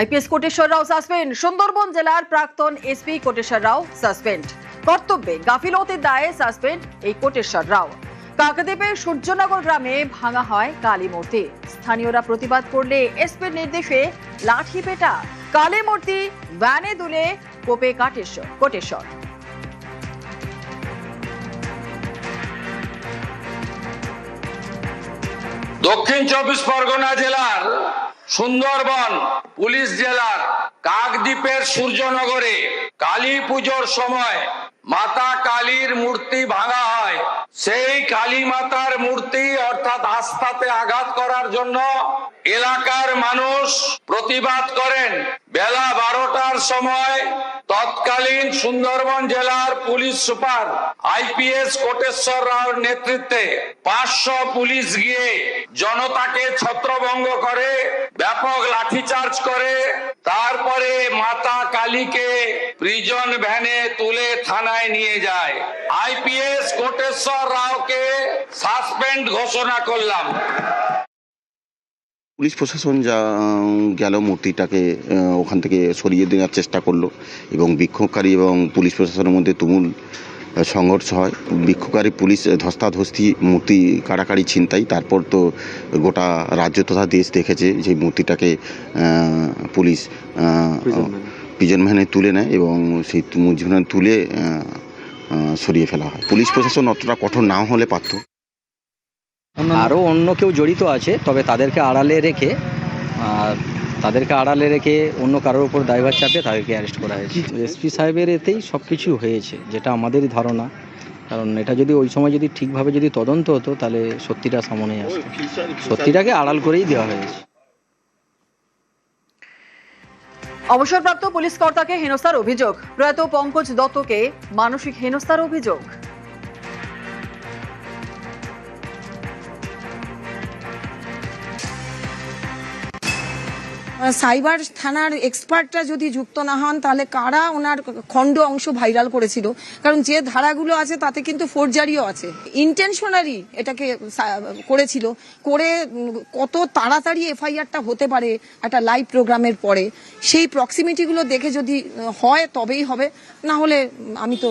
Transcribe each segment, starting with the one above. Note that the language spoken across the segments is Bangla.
আইপিএস কোটেশ্বর রাও সাসপেন্ড। সুন্দরবন জেলার প্রাক্তন এসপি কোটেশ্বর রাও সাসপেন্ড। কর্তব্যে গাফিলতির দায়ে সাসপেন্ড এই কোটেশ্বর রাও। কাকদ্বীপের সূর্যনগর গ্রামে ভাঙা হয় কালী মূর্তি। স্থানীয়রা প্রতিবাদ করলে এসপির নির্দেশে লাঠি পেটা। কালী মূর্তি ভ্যানে তুলে কোপে কোটেশ্বর। দক্ষিণ 24 পরগনা জেলার সুন্দরবন পুলিশ জেলার কাকদ্বীপের সূর্যনগরে কালী পুজোর সময় মাতা কালীর মূর্তি ভাঙা হয়। সেই কালী মাতার মূর্তি অর্থাৎ আস্থাতে আঘাত করার জন্য এলাকার মানুষ প্রতিবাদ করেন। বেলা 12টার সময় তৎকালীন সুন্দরবন জেলার পুলিশ সুপার আইপিএস কোটেশ্বর রাওর নেতৃত্বে 500 পুলিশ গিয়ে জনতাকে ছত্রভঙ্গ করে, ব্যাপক লাঠিচার্জ করে। তারপরে মাতা কালীকে প্রিজন ভ্যানে তুলে থানায় নিয়ে যায়। আইপিএস কোটেশ্বর রাওকে সাসপেন্ড ঘোষণা করলাম। পুলিশ প্রশাসন যা গেল মূর্তিটাকে ওখান থেকে সরিয়ে দেওয়ার চেষ্টা করলো এবং বিক্ষোভকারী এবং পুলিশ প্রশাসনের মধ্যে তুমুল সংঘর্ষ হয়। বিক্ষোভকারী পুলিশ ধস্তাধস্তি, মূর্তি কাড়াকাড়ি, ছিনতাই। তারপর তো গোটা রাজ্য তথা দেশ দেখেছে যে মূর্তিটাকে পুলিশ প্রিজন ভ্যানে তুলে নেয় এবং সেই প্রিজন ভ্যানে তুলে সরিয়ে ফেলা হয়। পুলিশ প্রশাসন অতটা কঠোর না হলে পারত। আরও অন্য কেউ জড়িত আছে, তবে তাদেরকে আড়ালে রেখে অন্য কারোর উপর দায়ভার চাপিয়ে তাদেরকে অ্যারেস্ট করা হয়েছে। এসপি সাহেবের এতেই সব কিছু হয়েছে, যেটা আমাদেরই ধারণা। কারণ এটা যদি ওই সময় যদি ঠিকভাবে যদি তদন্ত হতো তাহলে সত্যিটা সামনে আসতো। সত্যিটাকে আড়াল করেই দেওয়া হয়েছে। অবসরপ্রাপ্ত পুলিশ কর্তাকে হেনস্থার অভিযোগ। প্রয়াত পঙ্কজ দত্তকে মানসিক হেনস্থার অভিযোগ। সাইবার থানার এক্সপার্টরা যদি যুক্ত না হন তাহলে কারা ওনার খণ্ড অংশ ভাইরাল করেছিল? কারণ যে ধারাগুলো আছে তাতে কিন্তু ফোরজারিও আছে। ইন্টেনশনালি এটাকে করেছিল, করে কত তাড়াতাড়ি এফআইআরটা হতে পারে একটা লাইভ প্রোগ্রামের পরে, সেই প্রক্সিমিটিগুলো দেখে যদি হয় তবেই হবে, না হলে আমি তো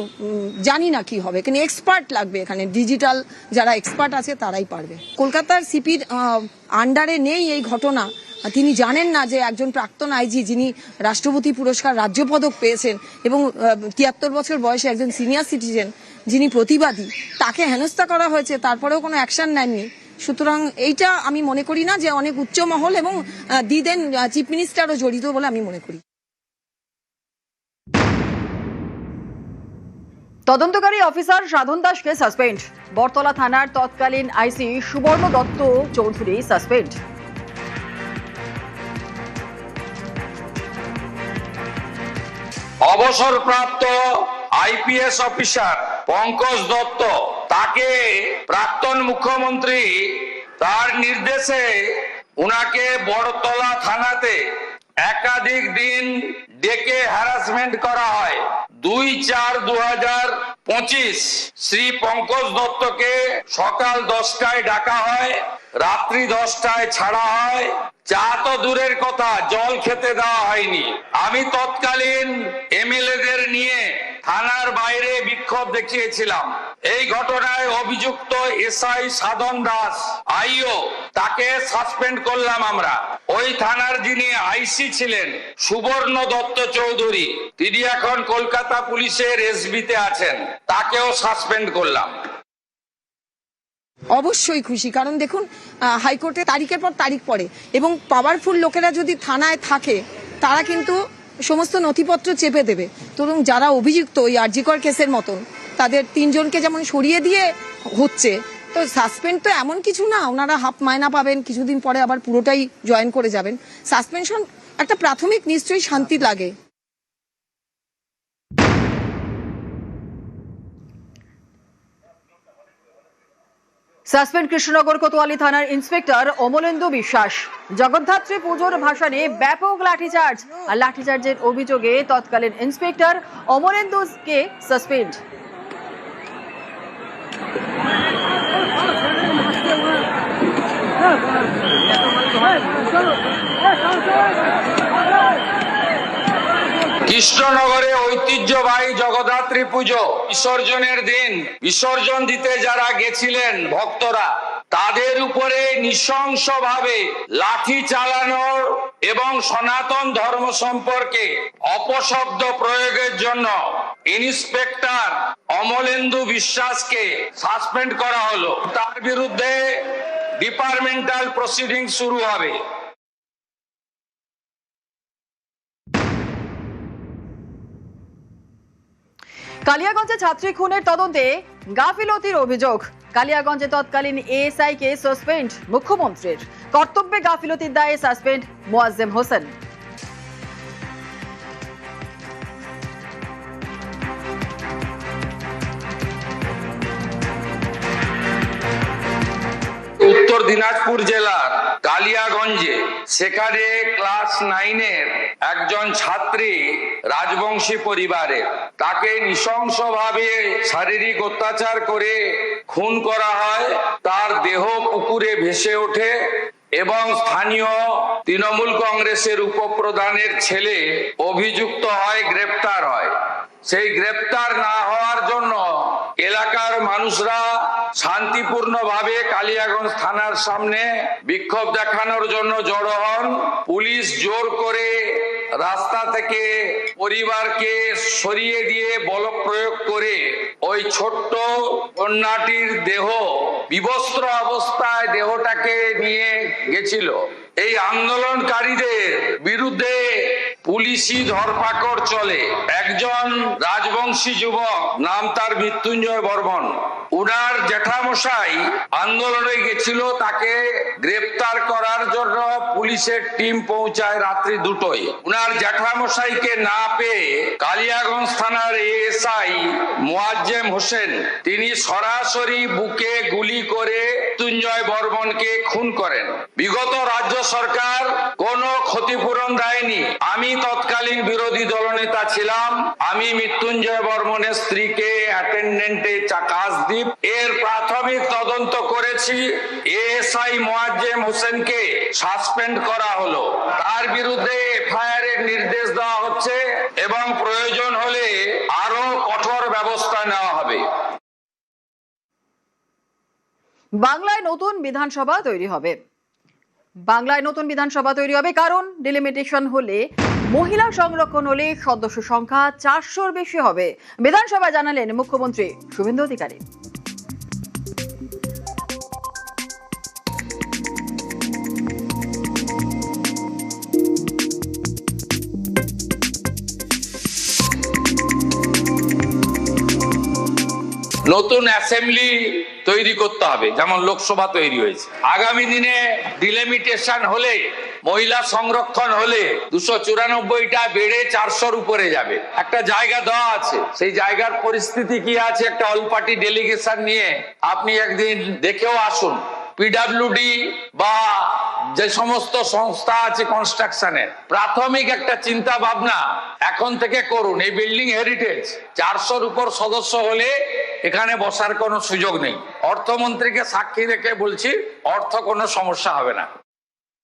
জানি না কি হবে। কিন্তু এক্সপার্ট লাগবে এখানে, ডিজিটাল যারা এক্সপার্ট আছে তারাই পারবে। কলকাতার সিপির আন্ডারে নেই এই ঘটনা। তিনি জানেন না যে একজন প্রাক্তন আইজি, যিনি রাষ্ট্রপতি পুরস্কার, রাজ্য পদক পেয়েছেন এবং 73 বছর বয়সে একজন সিনিয়র সিটিজেন, যিনি প্রতিবাদী, তাকে হেনস্থা করা হয়েছে, তারপরেও কোনো অ্যাকশন নেননি। সুতরাং এইটা আমি মনে করি না যে অনেক উচ্চ মহল এবং দিদেন চিফ মিনিস্টারও জড়িত বলে আমি মনে করি। তদন্তকারী অফিসার সাধন দাসকে সাসপেন্ড। বরতলা থানার তৎকালীন আইসি সুবর্ণ দত্ত চৌধুরী সাসপেন্ড। অবসরপ্রাপ্ত আইপিএস অফিসার পঙ্কজ দত্ত, তাকে প্রাক্তন মুখ্যমন্ত্রী তার নির্দেশে উনাকে বড়তলা থানাতে একাধিক দিন ডেকে হ্যারাসমেন্ট করা হয়। 2/4/2025 শ্রী পঙ্কজ দত্তকে সকাল 10টায় ডাকা হয়, রাত্রি 10টায় ছাড়া হয়। চা তো দূরের কথা, জল খেতে দেওয়া হয়নি। আমি তৎকালীন এমএলএদের নিয়ে থানার বাইরে বিক্ষোভ দেখিয়েছিলাম। এই ঘটনায় অভিযুক্ত এসআই সাধন দাস আইও, তাকে সাসপেন্ড করলাম আমরা। ওই থানার যিনি আইসি ছিলেন সুবর্ণ দত্ত চৌধুরী, তিনি এখন কলকাতা পুলিশের এসবিতে আছেন, তাকেও সাসপেন্ড করলাম। অবশ্যই খুশি, কারণ দেখুন হাইকোর্টে তারিখের পর তারিখ পড়ে এবং পাওয়ারফুল লোকেরা যদি থানায় থাকে তারা কিন্তু সমস্ত নথিপত্র চেপে দেবে। তো যারা অভিযুক্ত ওই আরজিকর কেসের মতন, তাদের 3 জনকে যেমন সরিয়ে দিয়ে হচ্ছে, তো সাসপেন্ড তো এমন কিছু না, ওনারা হাফ মায়না পাবেন, কিছুদিন পরে আবার পুরোটাই জয়েন করে যাবেন। সাসপেনশন একটা প্রাথমিক নিশ্চয়ই শান্তি লাগে। সাসপেন্ড কৃষ্ণনগর কোতোয়ালি থানার ইন্সপেক্টর অমলেন্দু বিশ্বাস। জগদ্ধাত্রী পুজোর ভাসানে ব্যাপক লাঠিচার্জ, আর লাঠিচার্জের অভিযোগে তৎকালীন ইন্সপেক্টর অমলেন্দুকে সাসপেন্ড। কৃষ্ণনগরে ঐতিহ্যবাহী জগদ্ধাত্রী পুজো বিসর্জনের দিন বিসর্জন দিতে যারা গেছিলেন ভক্তরা, তাদের উপরে নৃশংসভাবে লাঠি চালানোর এবং সনাতন ধর্ম সম্পর্কে অপশব্দ প্রয়োগের জন্য ইন্সপেক্টর অমলেন্দু বিশ্বাসকে সাসপেন্ড করা হলো। তার বিরুদ্ধে ডিপার্টমেন্টাল প্রসিডিং শুরু হবে। কালিয়াগঞ্জে ছাত্রী খুনের তদন্তে গাফিলতির অভিযোগ। কালিয়াগঞ্জে তৎকালীন এএসআই কে সাসপেন্ড মুখ্যমন্ত্রীর। কর্তব্যে গাফিলতির দায়ে সাসপেন্ড মোয়াজ্জেম হোসেন। উত্তর দিনাজপুর জেলার কালিয়াগঞ্জে সেখানে ক্লাস 9-এর একজন ছাত্রী রাজবংশী পরিবারের, তাকে নৃশংসভাবে শারীরিক অত্যাচার করে খুন করা হয়। তার দেহ পুকুরে ভেসে ওঠে এবং স্থানীয় তৃণমূল কংগ্রেসের উপপ্রধানের ছেলে অভিযুক্ত হয়, গ্রেপ্তার হয়। সেই গ্রেপ্তার না হওয়ার জন্য এলাকার মানুষরা শান্তিপূর্ণভাবে কালিয়াগঞ্জ থানার সামনে বিক্ষোভ দেখানোর জন্য জড়ো হন। পুলিশ জোর করে রাস্তা থেকে পরিবারকে সরিয়ে দিয়ে বল প্রয়োগ করে ওই ছোট্ট কন্যাটির দেহ বিবস্ত্র অবস্থায় দেহটাকে নিয়ে গেছিল। এই আন্দোলনকারীদের বিরুদ্ধে পুলিশি ধরপাকড় চলে। একজন রাজবংশী যুবক, নাম তার মৃত্যুঞ্জয় বর্মন, উনার জ্যাঠামশাই আন্দোলনে গেছিল, তাকে গ্রেপ্তার করার জন্য পুলিশের টিম পৌঁছায় রাত্রি 2টোয়। উনার জ্যাঠামশাইকে না পেয়ে কালিয়াগঞ্জ থানার এএসআই মোয়াজ্জেম হোসেন তিনি সরাসরি বুকে গুলি করে মৃত্যুঞ্জয় বর্মনকে খুন করেন। বিগত রাজ্য সরকার কোনো ক্ষতিপূরণ দেয়নি। আমি তৎকালীন বিরোধী দলনেতা ছিলাম। আমি মৃত্যুঞ্জয় বর্মনের স্ত্রীকে অ্যাটেন্ডেন্টে কাজদ্বীপ এর প্রাথমিক তদন্ত করেছি। এএসআই মোয়াজ্জেম হোসেনকে সাসপেন্ড করা হলো। তার বিরুদ্ধে এফআইআর এর নির্দেশ দেওয়া হচ্ছে এবং প্রয়োজন হলে আরো কঠোর ব্যবস্থা নেওয়া হবে। বাংলায় নতুন বিধানসভা তৈরি হবে। বাংলায় নতুন বিধানসভা তৈরি হবে কারণ ডিলিমিটেশন হলে, মহিলা সংরক্ষণ হলে সদস্য সংখ্যা 400-র বেশি হবে। বিধানসভা জানালেন মুখ্যমন্ত্রী শুভেন্দু অধিকারী। নতুন অ্যাসেম্বলি তৈরি করতে হবে, যেমন লোকসভা তৈরি হয়েছে। আগামী দিনে ডিলিমিটেশন হলে, মহিলা সংরক্ষণ হলে 294টা বেড়ে 400-র উপরে যাবে। একটা জায়গা দেওয়া আছে, সেই জায়গার পরিস্থিতি কি আছে একটা অল পার্টি ডেলিগেশন নিয়ে আপনি একদিন দেখেও আসুন। পিডব্লিউডি বা যে সমস্ত সংস্থা আছে কনস্ট্রাকশনের, প্রাথমিক একটা চিন্তা ভাবনা এখন থেকে করুন। এই বিল্ডিং হেরিটেজ, 400-র উপর সদস্য হলে এখানে বসার কোনো সুযোগ নেই। অর্থমন্ত্রীকে সাক্ষী রেখে বলছি, অর্থ কোনো সমস্যা হবে না।